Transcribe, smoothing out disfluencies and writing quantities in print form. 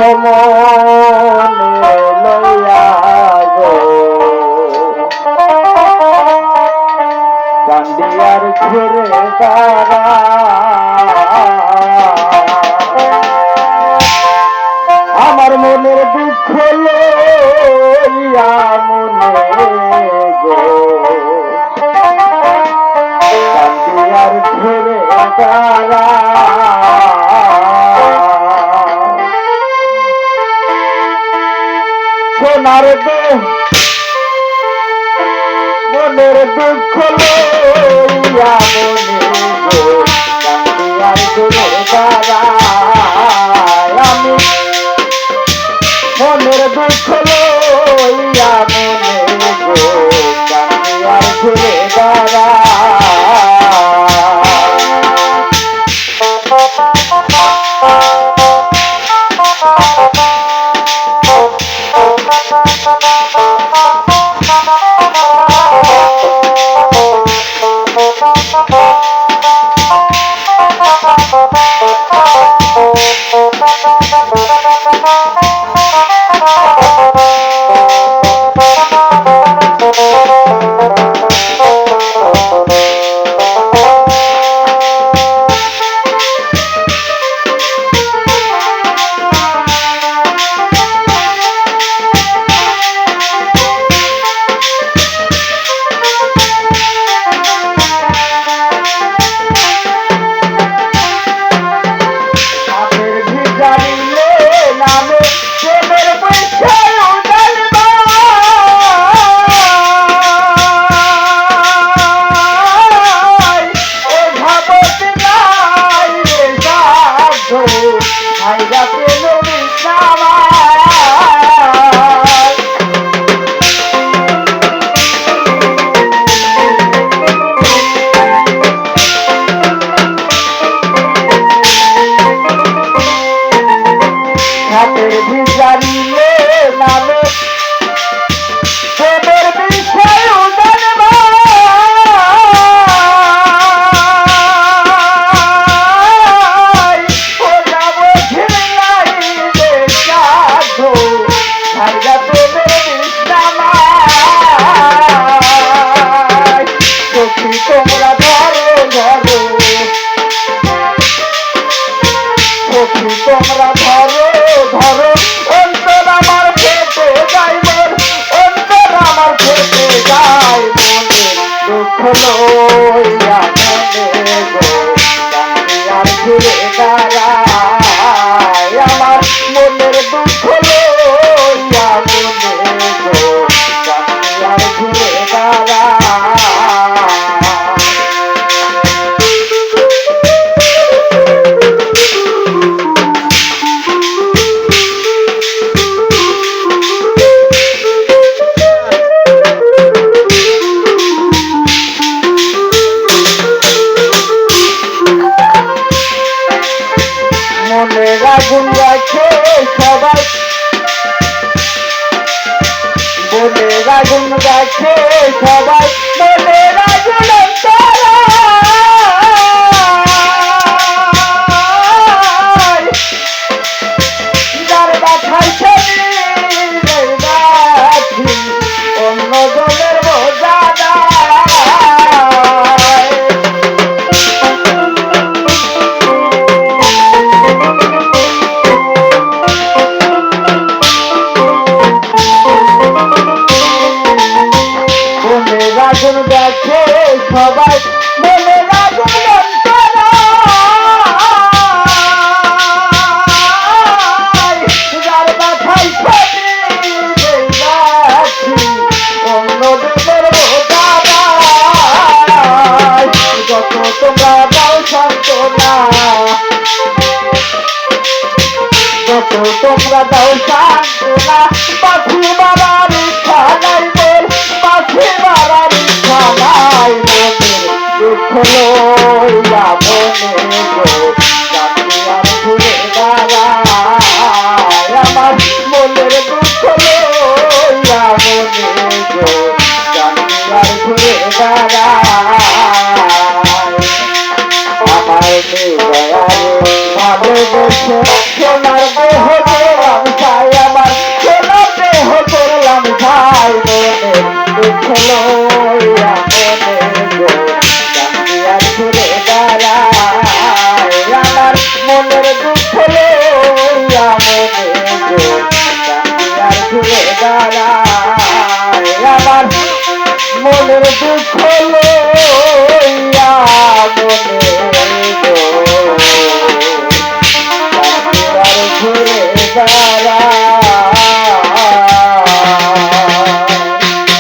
মনে লইয়া গো কান্দিয়ার ঘুরে তারা আমার মনের দুঃখ লইয়া মনে গো কান্দিয়ার ঘুরে তারা সোনার মনের দুঃখ লইয়া মনে গো কান্দিয়ার ঘুরে তারা আমি মনের দুঃখ লইয়া মনে গো কান্দিয়ার ঘুরে তারা হাতের ভিজারিলে নামে প্রেমের বিষয় উদান তোমরা ধরো ধরো তোমরা ধরো ধরো অন্তর আমার ফেটে যায় মন অন্তর আমার ফেটে যায় মনে দুঃখ লইয়া মনে গো কান্দিয়ার ঘুরে দাঁড়ায় আমার মনের দুঃখ লইয়া মনে গো কান্দিয়ার ঘুরে দাঁড়ায় মনের আগুন রাখে সবাই মনের আগুন রাখে সবাই মনের আগুন